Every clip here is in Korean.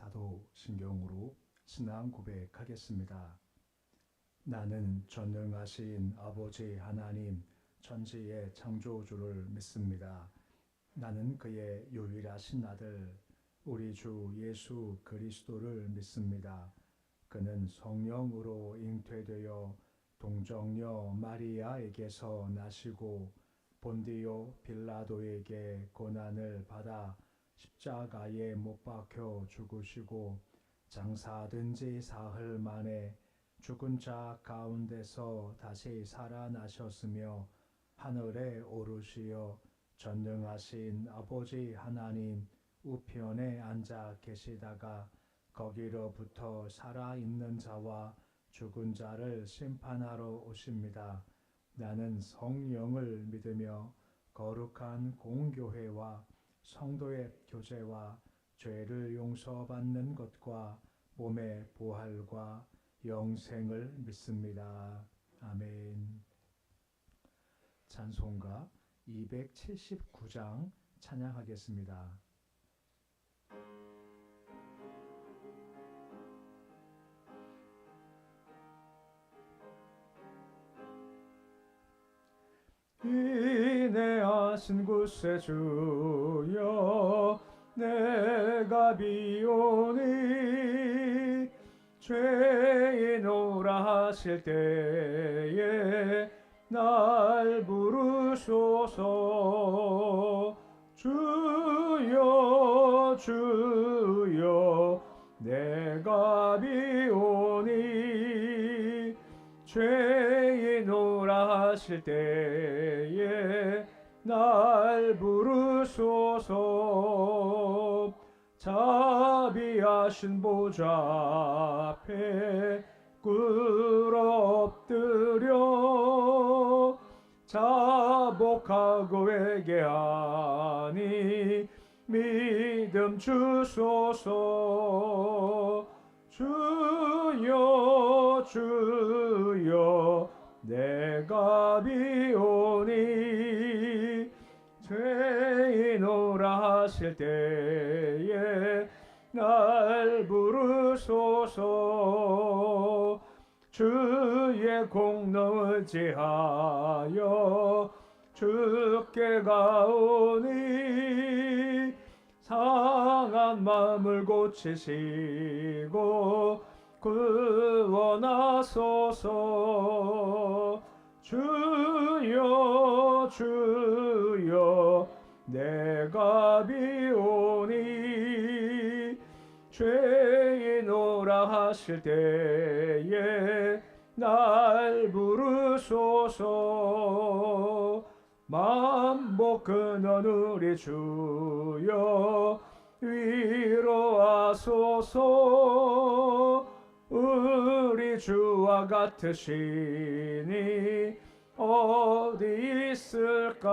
사도신경으로 신앙 고백하겠습니다. 나는 전능하신 아버지 하나님 천지의 창조주를 믿습니다. 나는 그의 유일하신 아들 우리 주 예수 그리스도를 믿습니다. 그는 성령으로 잉태되어 동정녀 마리아에게서 나시고 본디오 빌라도에게 고난을 받아 십자가에 못 박혀 죽으시고 장사된 지 사흘 만에 죽은 자 가운데서 다시 살아나셨으며 하늘에 오르시어 전능하신 아버지 하나님 우편에 앉아 계시다가 거기로부터 살아있는 자와 죽은 자를 심판하러 오십니다. 나는 성령을 믿으며 거룩한 공교회와 성도의 교제와 죄를 용서받는 것과 몸의 부활과 영생을 믿습니다. 아멘. 찬송가 279장 찬양하겠습니다. 인내하신 구세주여 내가 비오니 죄인오라 하실 때에 날 부르소서. 주여 주여 내가 비오니 죄인오라 하실 때에 날 부르소서. 자비하신 보좌 앞에 꿇어 엎드려 자복하고 회개하니 믿음 주소서. 주여 주여 내가 비오니 죄인오라 하실 때에 날 부르소서. 주의 공로 의지하여 주께 가오니 상한 마음을 고치시고 구원하소서. 주여 주여 내가 비오니 죄인오라 하실 때에 날 부르소서. 만복 근원 우리 주여 위로하소서. 우리 주와 같으시니 어디 있을까.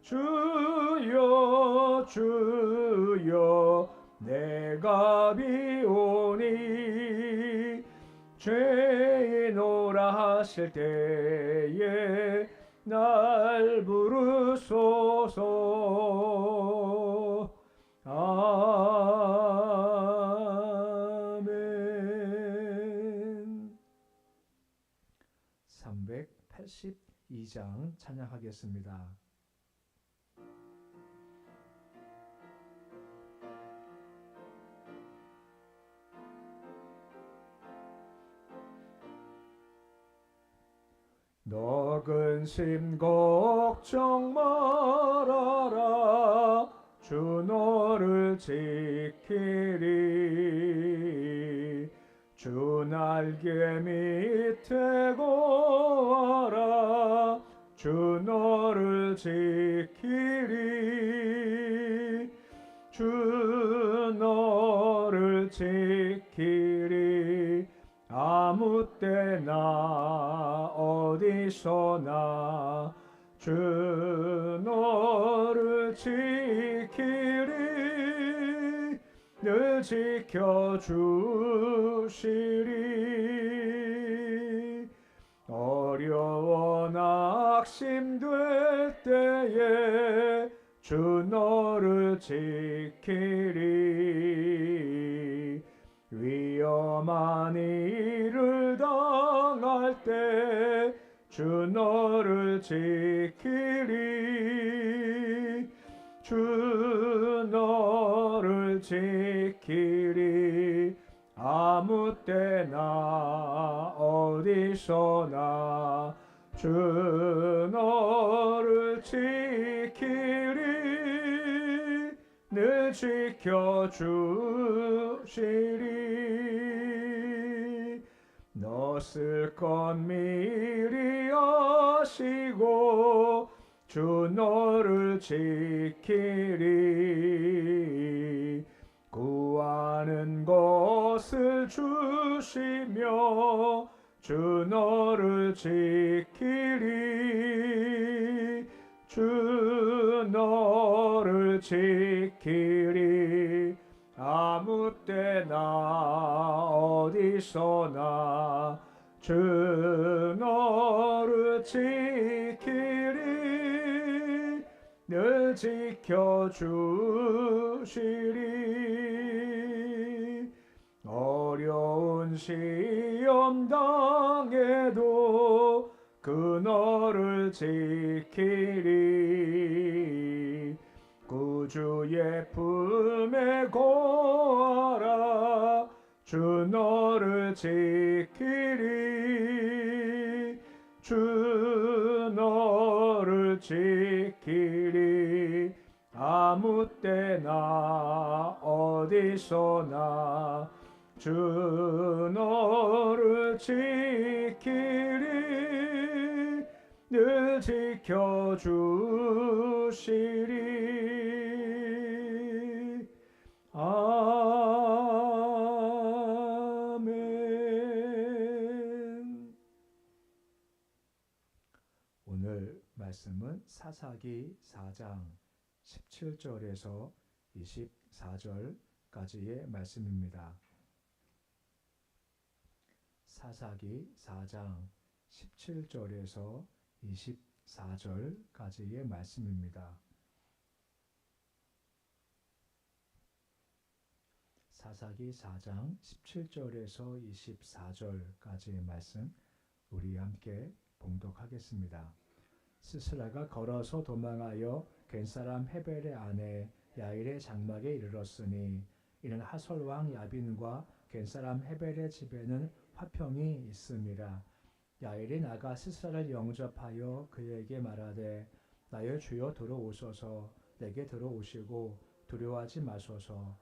주여 주여 내가 비오니 죄인오라 하실 때에 날 부르소서. 아멘. 382장 찬양하겠습니다. 너 근심 걱정 말아라. 주 너를 지키리. 주 날개 밑에 거하라. 주 너를 지키리. 주 너를 지키리. 아무 때나 어디서나 주 너를 지키리. 늘 지켜주시리. 어려워 낙심될 때에 주 너를 지키리. 위험한 일을 당할 때 주 너를 지키리. 주 너를 지키리. 아무 때나 어디서나 주 너를 지키리. 늘 지켜주시리. 너 쓸 것 미리 아시고 주 너를 지키리. 구하는 것을 주시며 주 너를 지키리. 주 너를 지키리. 아무 때나 어디서나 주 너를 지키리. 늘 지켜주시리. 어려운 시험 당해도 그 너를 지키리. 구주의 품에 거하라. 주 너를 지키리. 주 너를 지키리. 아무 때나 어디서나 주 너를 지키리. 늘 지켜주시리. 아멘. 오늘 말씀은 사사기 4장 17절에서 24절까지의 말씀입니다. 사사기 4장 17절에서 24절까지의 말씀입니다. 사사기 4장 17절에서 24절까지의 말씀 우리 함께 봉독하겠습니다. 스스라가 걸어서 도망하여 겐사람 헤벨의 아내 야일의 장막에 이르렀으니 이는 하솔 왕 야빈과 겐사람 헤벨의 집에는 화평이 있음이라. 야일이 나가 스스라를 영접하여 그에게 말하되 나의 주여 들어오소서. 내게 들어오시고 두려워하지 마소서.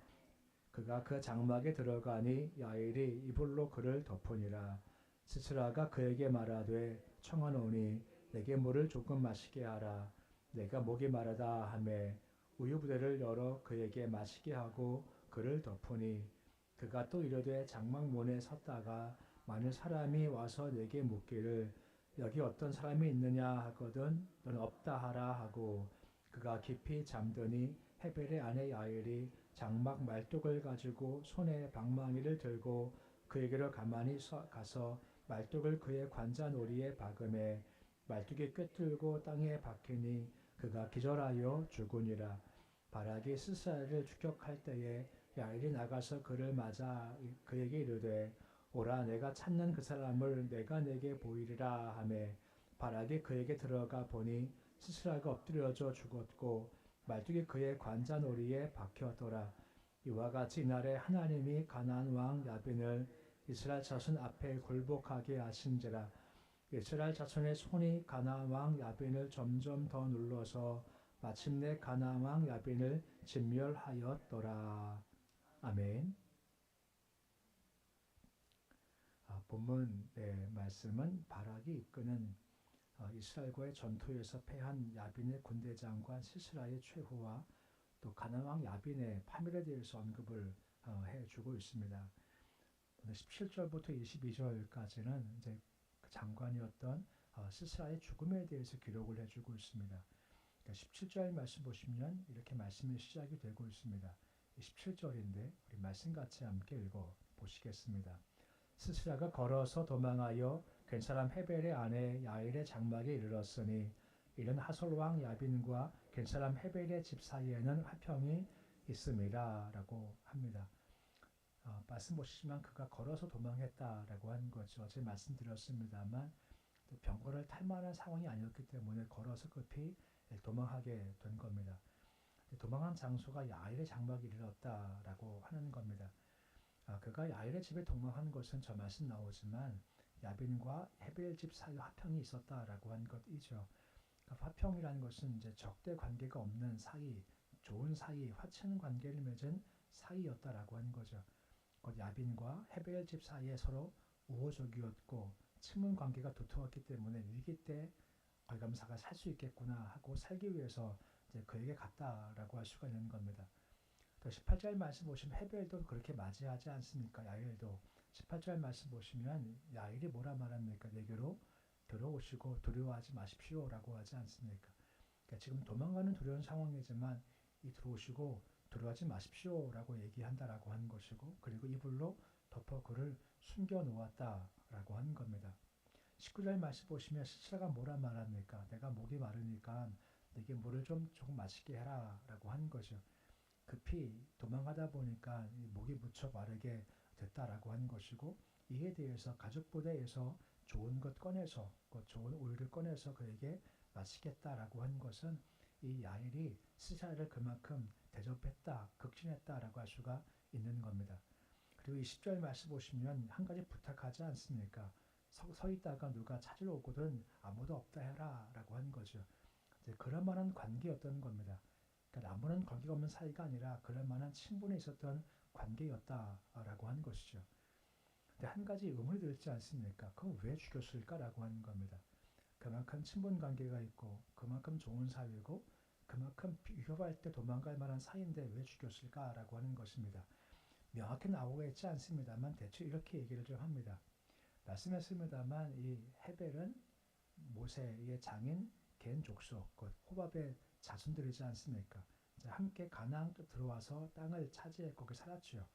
그가 그 장막에 들어가니 야일이 이불로 그를 덮으니라. 스스라가 그에게 말하되 청하노니 내게 물을 조금 마시게 하라. 내가 목이 마르다 하매 우유부대를 열어 그에게 마시게 하고 그를 덮으니 그가 또 이르되 장막문에 섰다가 많은 사람이 와서 내게 묻기를 여기 어떤 사람이 있느냐 하거든 너는 없다 하라 하고 그가 깊이 잠드니 헤벨의 아내 야일이 장막 말뚝을 가지고 손에 방망이를 들고 그에게로 가만히 가서 말뚝을 그의 관자놀이에 박음에 말뚝이 꿰뚫고 땅에 박히니 그가 기절하여 죽으니라. 바락이 스사를 추격할 때에 야일이 나가서 그를 맞아 그에게 이르되 오라 내가 찾는 그 사람을 내가 내게 보이리라 하매 바락이 그에게 들어가 보니 스스라가 엎드려져 죽었고 말뚝이 그의 관자놀이에 박혔더라. 이와 같이 이날에 하나님이 가나안 왕 야빈을 이스라엘 자손 앞에 굴복하게 하신지라. 이스라엘 자손의 손이 가나안 왕 야빈을 점점 더 눌러서 마침내 가나안 왕 야빈을 진멸하였더라. 아멘. 본문 말씀은 바락이 이끄는 이스라엘과의 전투에서 패한 야빈의 군대 장관 시스라의 최후와 또 가나안 왕 야빈의 파멸에 대해서 언급을 해주고 있습니다. 17절부터 22절까지는 이제 그 장관이었던 시스라의 죽음에 대해서 기록을 해주고 있습니다. 그러니까 17절 말씀 보시면 이렇게 말씀이 시작이 되고 있습니다. 17절인데 우리 말씀 같이 함께 읽어 보시겠습니다. 스스라가 걸어서 도망하여 괜사람 헤벨의 아내 야일의 장막에 이르렀으니 이런 하솔 왕 야빈과 겐사람 헤벨의 집 사이에는 화평이 있음이라 라고 합니다. 말씀 보시지만 그가 걸어서 도망했다라고 하는 거죠. 어제 말씀드렸습니다만 병거를 탈 만한 상황이 아니었기 때문에 걸어서 급히 도망하게 된 겁니다. 도망한 장소가 야일의 장막에 이르렀다라고 하는 겁니다. 그가 야일의 집에 도망한 것은 저 말씀 나오지만 야빈과 헤벨 집 사이에 화평이 있었다라고 한 것이죠. 화평이라는 것은 이제 적대 관계가 없는 사이, 좋은 사이, 화친 관계를 맺은 사이였다라고 하는 거죠. 곧 야빈과 헤벨 집 사이에 서로 우호적이었고 친분 관계가 두터웠기 때문에 위기 때 감사가 살 수 있겠구나 하고 살기 위해서 이제 그에게 갔다라고 할 수가 있는 겁니다. 또 18절 말씀 보시면 헤벨도 그렇게 맞이하지 않습니까? 야일도 18절 말씀 보시면 야일이 뭐라 말합니까? 내게로 들어오시고 두려워하지 마십시오라고 하지 않습니까? 그러니까 지금 도망가는 두려운 상황이지만 이 들어오시고 두려워하지 마십시오라고 얘기한다라고 하는 것이고 그리고 이불로 덮어 그를 숨겨 놓았다라고 하는 겁니다. 19절 말씀 보시면 시체가 뭐라 말합니까? 내가 목이 마르니까 내게 물을 조금 마시게 해라 라고 하는 거죠. 급히 도망가다 보니까 목이 무척 마르게 됐다라고 하는 것이고 이에 대해서 가족 부대에서 좋은 것 꺼내서 좋은 오일을 꺼내서 그에게 마시겠다라고 하는 것은 이 야일이 시사를 그만큼 대접했다, 극진했다라고 할 수가 있는 겁니다. 그리고 20절 말씀 보시면 한 가지 부탁하지 않습니까? 서 있다가 누가 찾으러 오거든 아무도 없다 해라 라고 하는 거죠. 이제 그럴 만한 관계였던 겁니다. 그러니까 아무런 관계가 없는 사이가 아니라 그럴 만한 친분이 있었던 관계였다라고 하는 것이죠. 근데 한 가지 의문이 들지 않습니까? 그럼 왜 죽였을까라고 하는 겁니다. 그만큼 친분 관계가 있고 그만큼 좋은 사이고 그만큼 위협할 때 도망갈 만한 사이인데 왜 죽였을까라고 하는 것입니다. 명확히 나오고 있지 않습니다만 대충 이렇게 얘기를 좀 합니다. 말씀했습니다만 이 헤벨은 모세의 장인 겐 족속, 곧 호밥의 자손들이지 않습니까? 함께 가나안 들어와서 땅을 차지했고 거기 살았죠.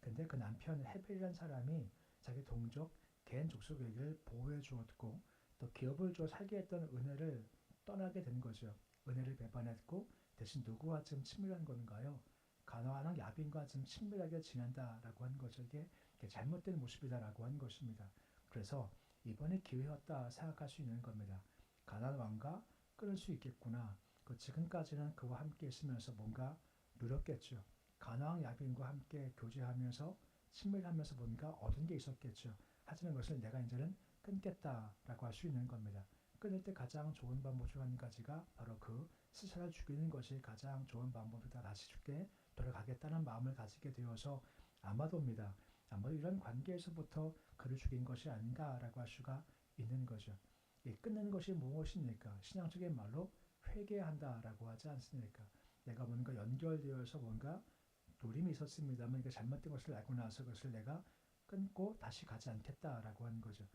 근데 그 남편 헤벨이라는 사람이 자기 동족 겐 족속에게 보호해 주었고 또 기업을 주어 살게 했던 은혜를 떠나게 된 거죠. 은혜를 배반했고 대신 누구와 좀 친밀한 건가요? 가나안 왕 야빈과 좀 친밀하게 지낸다라고 하는 거죠. 이게 잘못된 모습이다라고 하는 것입니다. 그래서 이번에 기회였다 생각할 수 있는 겁니다. 가나안 왕과 끊을 수 있겠구나. 지금까지는 그와 함께 있으면서 뭔가 누렸겠죠. 가나안 야빈과 함께 교제하면서 친밀하면서 뭔가 얻은 게 있었겠죠. 하지만 그것을 내가 이제는 끊겠다라고 할 수 있는 겁니다. 끊을 때 가장 좋은 방법 중 한 가지가 바로 그 스스로를 죽이는 것이 가장 좋은 방법이다. 다시 죽게 돌아가겠다는 마음을 가지게 되어서 아마도입니다. 아마도 이런 관계에서부터 그를 죽인 것이 아닌가라고 할 수가 있는 거죠. 끊는 것이 무엇입니까? 신앙적인 말로 회개한다라고 하지 않습니까? 내가 뭔가 연결되어서 뭔가 노림이 있었습니다만 이게 잘못된 것을 알고 나서 그것을 내가 끊고 다시 가지 않겠다라고 하는 거죠.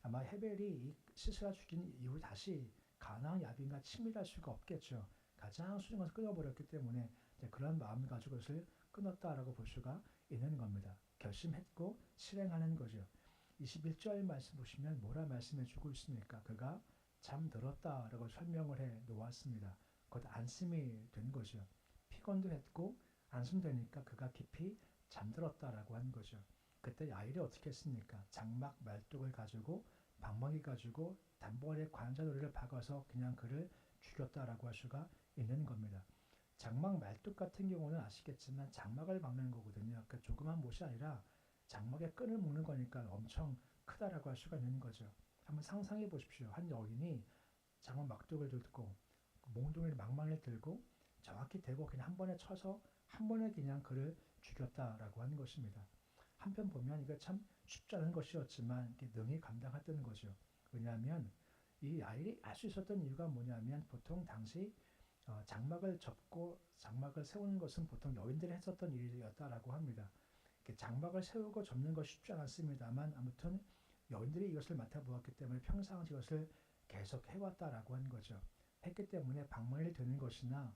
아마 헤벨이 시스라 죽인 이후 다시 가나안 야빈과 친밀할 수가 없겠죠. 가장 소중한 것을 끊어버렸기 때문에 그런 마음을 가지고 그것을 끊었다라고 볼 수가 있는 겁니다. 결심했고 실행하는 거죠. 21절 말씀 보시면 뭐라 말씀해 주고 있습니까? 그가 잠들었다라고 설명을 해 놓았습니다. 곧 안심이 된 거죠. 피곤도 했고 안심되니까 그가 깊이 잠들었다라고 한 거죠. 그때 야일이 어떻게 했습니까? 장막 말뚝을 가지고 방망이 가지고 단번에 관자놀이를 박아서 그냥 그를 죽였다라고 할 수가 있는 겁니다. 장막 말뚝 같은 경우는 아시겠지만 장막을 막는 거거든요. 그 조그만 못이 아니라 장막에 끈을 묶는 거니까 엄청 크다라고 할 수가 있는 거죠. 한번 상상해 보십시오. 한 여인이 장막 막뚝을 들고 몽둥이를 망망을 들고 정확히 대고 그냥 한 번에 쳐서 한 번에 그냥 그를 죽였다라고 하는 것입니다. 한편 보면 이거 참 쉽지 않은 것이었지만 이게 능히 감당했던 거죠. 왜냐하면 이 아이를 알 수 있었던 이유가 뭐냐면 보통 당시 장막을 접고 장막을 세우는 것은 보통 여인들이 했었던 일이었다라고 합니다. 장막을 세우고 접는 것이 쉽지 않았습니다만 아무튼 여인들이 이것을 맡아보았기 때문에 평생 이것을 계속 해왔다라고 하는 거죠. 했기 때문에 방망이를 드는 것이나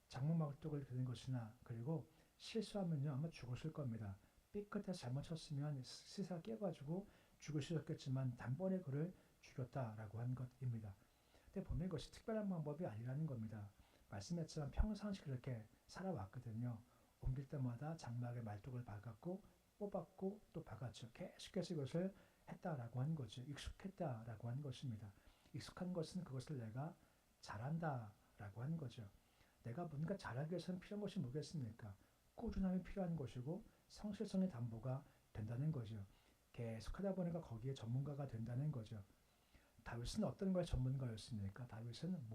장막막뚝을 드는 것이나 그리고 실수하면요 아마 죽었을 겁니다. 삐끗해서 잘못 쳤으면 시사 깨가지고 죽을 수 있었겠지만 단번에 그를 죽였다라고 한 것입니다. 근데 보면 이것이 특별한 방법이 아니라는 겁니다. 말씀했지만 평상시 그렇게 살아왔거든요. 옮길 때마다 장막에 말뚝을 박았고 뽑았고 또 박았죠. 계속해서 이것을 했다라고 하는 거죠. 익숙했다라고 하는 것입니다. 익숙한 것은 그것을 내가 잘한다라고 하는 거죠. 내가 뭔가 잘하기 위해서는 필요한 것이 뭐겠습니까? 꾸준함이 필요한 것이고 성실성의 담보가 된다는 거죠. 계속하다 보니까 거기에 전문가가 된다는 거죠. 다윗은 어떤 거에 전문가였습니까? 다윗은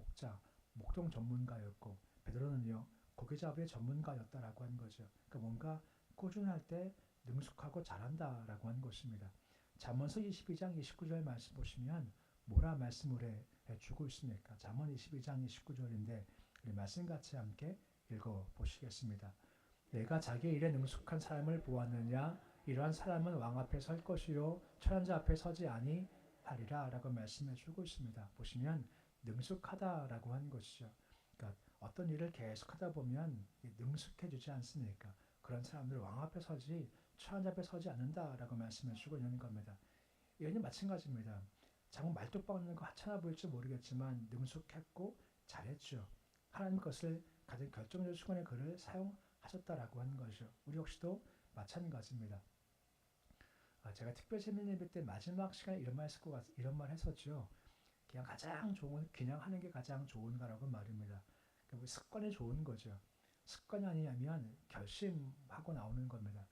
목동 전문가였고 베드로는요 고기잡이의 전문가였다라고 하는 거죠. 그러니까 뭔가 꾸준할 때 능숙하고 잘한다라고 하는 것입니다. 잠언서 22장 29절 말씀 보시면 뭐라 말씀을 해주고 있습니까? 잠언 22장 29절인데 우리 말씀 같이 함께 읽어보시겠습니다. 내가 자기 일에 능숙한 사람을 보았느냐? 이러한 사람은 왕 앞에 설 것이요 천한자 앞에 서지 아니하리라 라고 말씀해 주고 있습니다. 보시면 능숙하다라고 하는 것이죠. 그러니까 어떤 일을 계속하다 보면 능숙해지지 않습니까? 그런 사람들 왕 앞에 서지 천한자 앞에 서지 않는다라고 말씀해 주고 있는 겁니다. 이건 마찬가지입니다. 자꾸 말뚝 박는 거 하찮아 보일지 모르겠지만 능숙했고 잘했죠. 하나님 것을 가장 결정적인 순간에 그를 사용하셨다라고 하는 것이죠. 우리 역시도 마찬가지입니다. 제가 특별 세밀 예배 때 마지막 시간에 이런 말 했었죠. 그냥 가장 좋은 그냥 하는 게 가장 좋은가라고 말입니다. 그러니까 습관이 좋은 거죠. 습관이 아니냐면 결심하고 나오는 겁니다.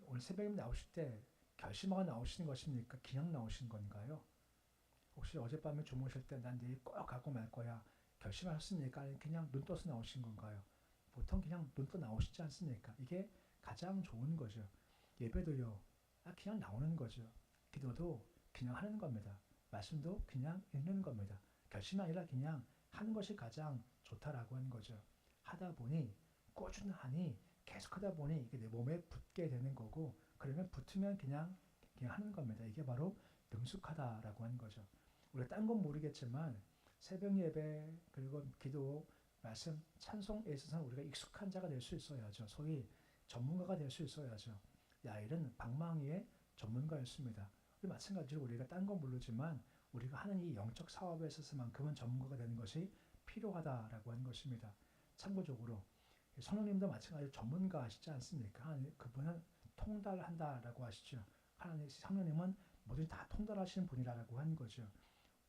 오늘 새벽에 나오실 때 결심하고 나오시는 것입니까? 그냥 나오신 건가요? 혹시 어젯밤에 주무실 때 난 내일 꼭 가고 말 거야 결심하셨습니까? 아니면 그냥 눈 떠서 나오신 건가요? 보통 그냥 눈 떠 나오시지 않습니까? 이게 가장 좋은 거죠. 예배도요. 그냥 나오는 거죠. 기도도 그냥 하는 겁니다. 말씀도 그냥 읽는 겁니다. 결심이 아니라 그냥 하는 것이 가장 좋다라고 하는 거죠. 하다 보니 꾸준하니 계속하다 보니 이게 내 몸에 붙게 되는 거고 그러면 붙으면 그냥 하는 겁니다. 이게 바로 능숙하다라고 하는 거죠. 우리가 딴 건 모르겠지만 새벽 예배 그리고 기도 말씀 찬송에 있어서는 우리가 익숙한 자가 될 수 있어야죠. 소위 전문가가 될 수 있어야죠. 야일은 방망이의 전문가였습니다. 마찬가지로 우리가 딴 건 모르지만 우리가 하는 이 영적 사업에 있어서만큼은 전문가가 되는 것이 필요하다라고 하는 것입니다. 참고적으로 성령님도 마찬가지로 전문가시지 않습니까? 그분은 통달한다라고 하시죠. 하나님 성령님은 모든 다 통달하시는 분이라고 하는 거죠.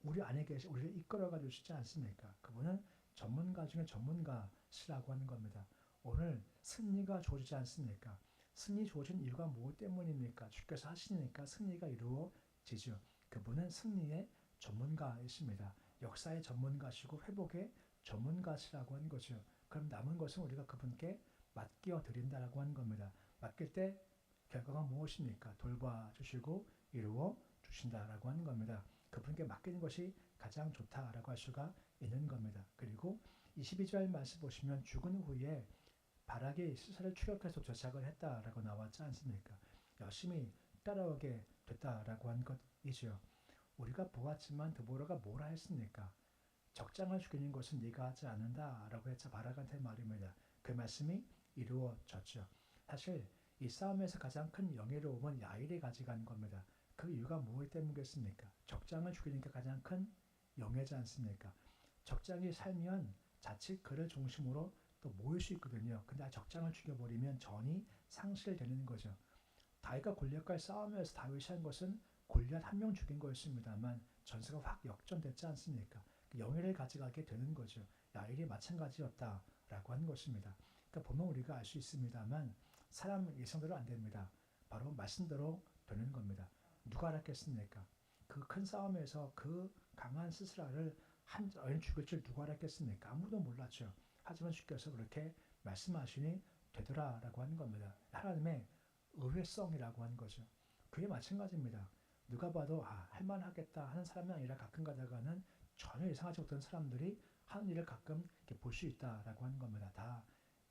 우리 안에 계시 우리를 이끌어가 주시지 않습니까? 그분은 전문가 중에 전문가시라고 하는 겁니다. 오늘 승리가 주어지지 않습니까? 승리 주어진 이유가 무엇 때문입니까? 주께서 하시니까 승리가 이루어지죠. 그분은 승리의 전문가이십니다. 역사의 전문가시고 회복의 전문가시라고 하는 거죠. 그럼 남은 것은 우리가 그분께 맡겨 드린다라고 하는 겁니다. 맡길 때 결과가 무엇입니까? 돌봐주시고 이루어 주신다라고 하는 겁니다. 그분께 맡기는 것이 가장 좋다라고 할 수가 있는 겁니다. 그리고 22절 말씀 보시면 죽은 후에 바락이 스스로 추격해서 도착을 했다라고 나왔지 않습니까? 열심히 따라오게 됐다라고 한 것이죠. 우리가 보았지만 드보라가 뭐라 했습니까? 적장을 죽이는 것은 네가 하지 않는다라고 했죠. 바락한테 말입니다. 그 말씀이 이루어졌죠. 사실 이 싸움에서 가장 큰 영예로움은 야일이 가져간 겁니다. 그 이유가 무엇 때문이겠습니까? 적장을 죽이는 게 가장 큰 영예지 않습니까? 적장이 살면 자칫 그를 중심으로 또 모일 수 있거든요. 근데 적장을 죽여버리면 전이 상실되는 거죠. 다윗과 골리앗과의 싸움에서 다윗이 한 것은 골리앗 한 명 죽인 거였습니다만 전세가 확 역전됐지 않습니까? 그 영예를 가져가게 되는 거죠. 야일이 마찬가지였다라고 하는 것입니다. 그러니까 보면 우리가 알 수 있습니다만 사람 예상대로 안 됩니다. 바로 말씀대로 되는 겁니다. 누가 알았겠습니까? 그 큰 싸움에서 그 강한 스스라를 한 여인 죽일 줄 누가 알았겠습니까? 아무도 몰랐죠. 하지만 주께서 그렇게 말씀하시니 되더라라고 하는 겁니다. 하나님의 의외성이라고 하는 거죠. 그게 마찬가지입니다. 누가 봐도 할만하겠다 하는 사람이 아니라 가끔 가다가는 전혀 예상하지 못한 사람들이 하는 일을 가끔 볼 수 있다라고 하는 겁니다. 다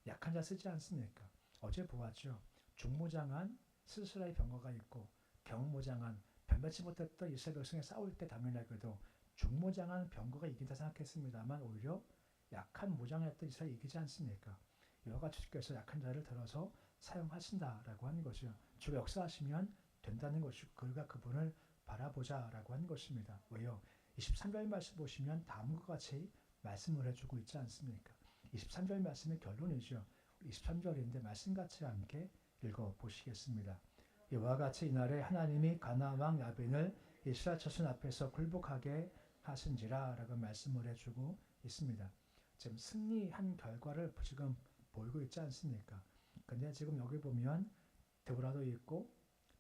약한 자 쓰지 않습니까? 어제 보았죠. 중무장한 스스라의 병거가 있고 경무장한 변변치 못했던 이스라엘 백성이 싸울 때 당연하게도 중무장한 병거가 이긴다 생각했습니다만 오히려 약한 무장했던 이스라엘이 이기지 않습니까? 이와 같이 주께서 약한 자를 들어서 사용하신다라고 하는 것이요. 주가 역사하시면 된다는 것이고 그가 그분을 바라보자라고 하는 것입니다. 왜요? 23절 말씀 보시면 다음과 같이 말씀을 해주고 있지 않습니까? 23절 말씀의 결론이죠. 23절인데 말씀 같이 함께 읽어보시겠습니다. 이와 같이 이날에 하나님이 가나안 왕 야빈을 이스라엘 자손 앞에서 굴복하게 하신지라 라고 말씀을 해주고 있습니다. 지금 승리한 결과를 지금 보이고 있지 않습니까? 근데 지금 여기 보면 데보라도 있고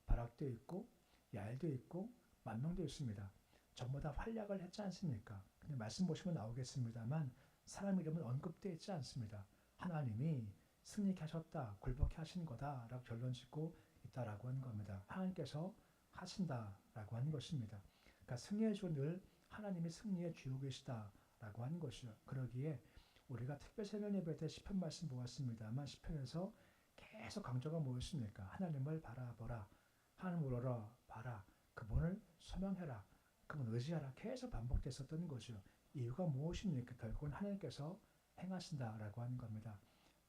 바락도 있고 야엘도 있고 만명도 있습니다. 전부 다 활약을 했지 않습니까? 근데 말씀 보시면 나오겠습니다만 사람 이름은 언급되어 있지 않습니다. 하나님이 승리케 하셨다, 굴복케 하신 거다 라고 결론 짓고 있다라고 하는 겁니다. 하나님께서 하신다라고 하는 것입니다. 그러니까 승리의 주 늘 하나님이 승리의 주요 계시다라고 하는 것이요. 그러기에 우리가 특별 새벽 예배 때 시편 말씀 보았습니다만 시편에서 계속 강조가 뭐였습니까? 하나님을 바라보라, 하나님을 울어라 봐라, 그분을 소명해라, 그분 의지하라 계속 반복됐었던 거죠. 이유가 무엇입니까? 결국은 하나님께서 행하신다라고 하는 겁니다.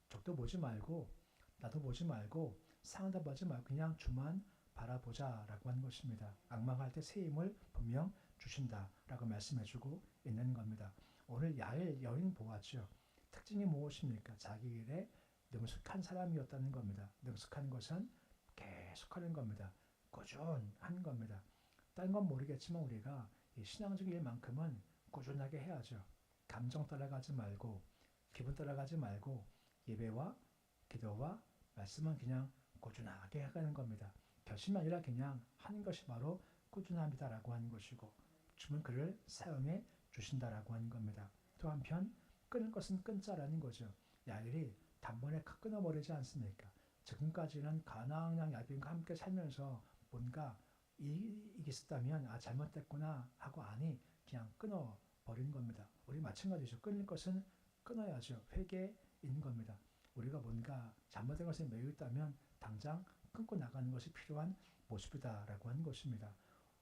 적도 보지 말고 나도 보지 말고 상도 보지 말고 그냥 주만 바라보자라고 하는 것입니다. 악망할 때 새 힘을 분명 주신다라고 말씀해주고 있는 겁니다. 오늘 야엘 여인 보았죠. 특징이 무엇입니까? 자기 일에 능숙한 사람이었다는 겁니다. 능숙한 것은 계속하는 겁니다. 꾸준한 겁니다. 다른 건 모르겠지만 우리가 이 신앙적 일만큼은 꾸준하게 해야죠. 감정 따라가지 말고 기분 따라가지 말고 예배와 기도와 말씀은 그냥 꾸준하게 해가는 겁니다. 결심이 아니라 그냥 하는 것이 바로 꾸준합니다라고 하는 것이고 주는 그를 사용해 주신다라고 하는 겁니다. 또 한편 끊을 것은 끊자라는 거죠. 야일이 단번에 끊어버리지 않습니까? 지금까지는 가나안 야빈과 함께 살면서 뭔가 이익이 있었다면 잘못됐구나 하고 아니 그냥 끊어버리는 겁니다. 우리 마찬가지죠. 끊을 것은 끊어야죠. 회개인 겁니다. 우리가 뭔가 잘못된 것에 매여 있다면 당장 끊고 나가는 것이 필요한 모습이다라고 하는 것입니다.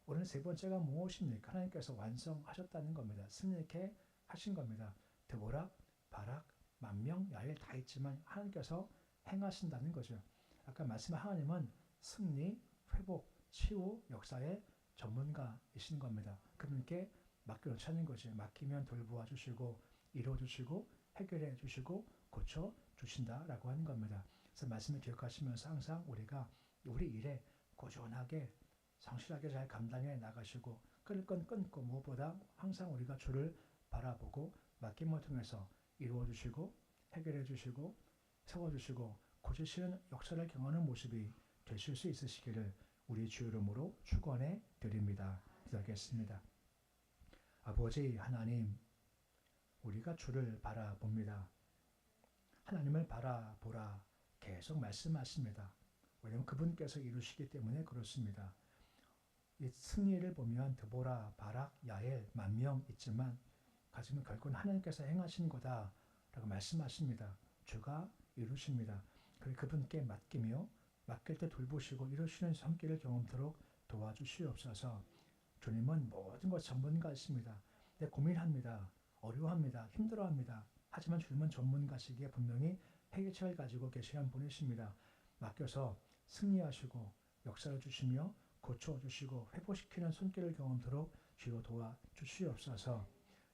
오늘 세 번째가 무엇입니까? 하나님께서 완성하셨다는 겁니다. 승리케 하신 겁니다. 데보라, 바락, 만명, 야엘 다 있지만 하나님께서 행하신다는 거죠. 아까 말씀한 하나님은 승리, 회복, 치유, 역사의 전문가이신 겁니다. 그분께 맡겨놓자는 거죠. 맡기면 돌보아 주시고 이루어 주시고 해결해 주시고 고쳐 주신다라고 하는 겁니다. 그래서 말씀을 기억하시면서 항상 우리가 우리 일에 꾸준하게 성실하게 잘 감당해 나가시고 끊을 건 끊고 무엇보다 항상 우리가 주를 바라보고 맡김을 통해서 이루어 주시고 해결해 주시고 세워주시고 고치시는 역사를 경험하는 모습이 되실 수 있으시기를 우리 주 이름으로 축원해 드립니다. 기도하겠습니다. 아버지 하나님, 우리가 주를 바라봅니다. 하나님을 바라보라 계속 말씀하십니다. 왜냐하면 그분께서 이루시기 때문에 그렇습니다. 이 승리를 보면 드보라, 바락, 야엘, 만명 있지만 가지면 결국은 하나님께서 행하신 거다라고 말씀하십니다. 주가 이루십니다. 그분께 맡기며 맡길 때 돌보시고 이루시는 손길을 경험토록 도와주시옵소서. 주님은 모든 것 전문가이십니다. 네, 고민합니다. 어려워합니다. 힘들어합니다. 하지만 주님은 전문가시기에 분명히 해결책을 가지고 계시는 분이십니다. 맡겨서 승리하시고 역사를 주시며 고쳐주시고 회복시키는 손길을 경험토록 주로 도와주시옵소서.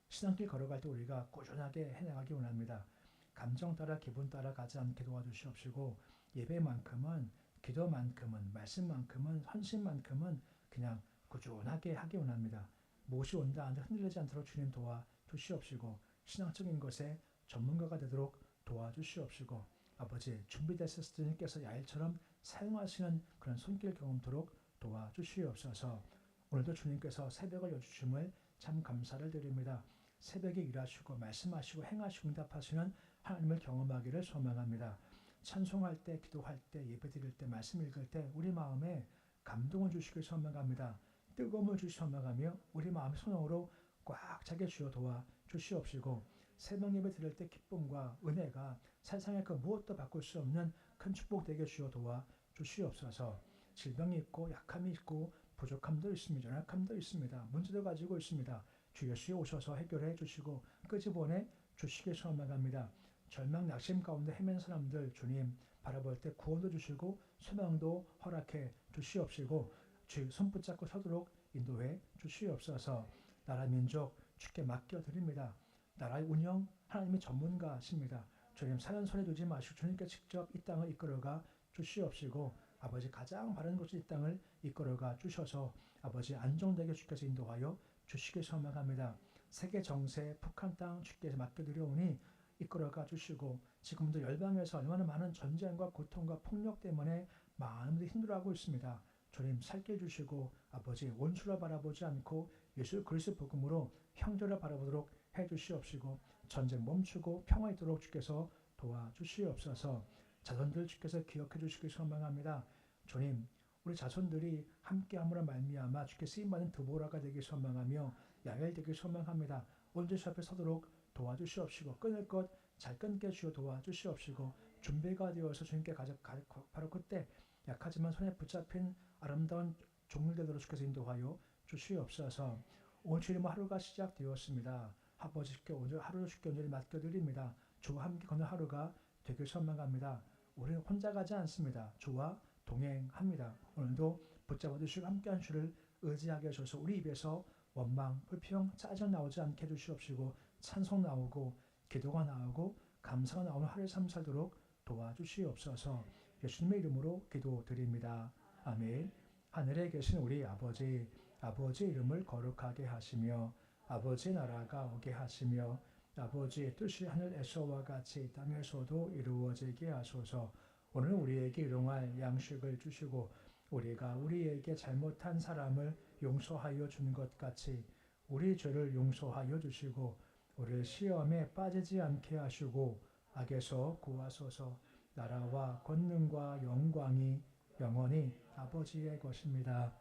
신앙길 걸어갈 때 우리가 꾸준하게 해나가기 원합니다. 감정 따라 기분 따라 가지 않게 도와주시옵시고 예배만큼은 기도만큼은 말씀만큼은 헌신만큼은 그냥 꾸준하게 하기 원합니다. 무엇이 온다 한들 흔들리지 않도록 주님 도와주시옵시고 신앙적인 것에 전문가가 되도록 도와주시옵시고 아버지 준비됐을 때 주님께서 야일처럼 사용하시는 그런 손길 경험토록 도와주시옵소서. 오늘도 주님께서 새벽을 여주심을 참 감사를 드립니다. 새벽에 일하시고 말씀하시고 행하시고 응답하시는 하나님을 경험하기를 소망합니다. 찬송할 때, 기도할 때, 예배드릴 때, 말씀 읽을 때 우리 마음에 감동을 주시길 소망합니다. 뜨거움을 주시 소망하며 우리 마음의 소망으로 꽉 차게 주어 도와 주시옵시고 새벽 예배 드릴 때 기쁨과 은혜가 세상의 그 무엇도 바꿀 수 없는 큰 축복 되게 주어 도와 주시옵소서. 질병이 있고 약함이 있고 부족함도 있습니다. 연약함도 있습니다. 문제도 가지고 있습니다. 주 예수에 오셔서 해결해 주시고 끄집어내 주시길 소망합니다. 절망 낙심 가운데 헤맨 사람들 주님 바라볼 때 구원도 주시고 소망도 허락해 주시옵시고 주 손 붙잡고 서도록 인도해 주시옵소서. 나라 민족 주께 맡겨드립니다. 나라의 운영 하나님이 전문가십니다. 주님 사연 손에 두지 마시고 주님께 직접 이 땅을 이끌어가 주시옵시고 아버지 가장 바른 곳이 이 땅을 이끌어가 주셔서 아버지 안정되게 주께서 인도하여 주시길 소망합니다. 세계 정세 북한 땅 주께서 맡겨드려오니 이끌어가 주시고 지금도 열방에서 얼마나 많은 전쟁과 고통과 폭력 때문에 많은 분들이 힘들어하고 있습니다. 주님 살게 해주시고 아버지 원수를 바라보지 않고 예수 그리스도 복음으로 형제를 바라보도록 해주시옵시고 전쟁 멈추고 평화 있도록 주께서 도와주시옵소서. 자손들 주께서 기억해 주시길 소망합니다. 주님 우리 자손들이 함께함으로 말미암아 주께 쓰임받는 드보라가 되길 소망하며 야엘 되길 소망합니다. 온전히 주 앞에 서도록 도와주시옵시고 끊을 것 잘 끊게 주여 도와주시옵시고 준비가 되어서 주님께 바로 그때 약하지만 손에 붙잡힌 아름다운 종류대로 주께서 인도하여 주시옵소서. 오늘 주님 하루가 시작되었습니다. 아버지 주께 오늘 하루 주께 온전히 맡겨드립니다. 주와 함께 걷는 하루가 되길 소망합니다. 우리는 혼자 가지 않습니다. 주와 동행합니다. 오늘도 붙잡아 주시고 함께한 주를 의지하게 하셔서 우리 입에서 원망, 불평, 짜증 나오지 않게 해주시옵시고 찬송 나오고 기도가 나오고 감사가 나오는 하루의 삶 살도록 도와주시옵소서. 예수님의 이름으로 기도드립니다. 아멘. 하늘에 계신 우리 아버지 이름을 거룩하게 하시며 아버지의 나라가 오게 하시며 아버지의 뜻이 하늘에서와 같이 땅에서도 이루어지게 하소서. 오늘 우리에게 일용할 양식을 주시고 우리가 우리에게 잘못한 사람을 용서하여 준 것 같이 우리 죄를 용서하여 주시고 우리를 시험에 빠지지 않게 하시고 악에서 구하소서. 나라와 권능과 영광이 영원히 아버지의 것입니다.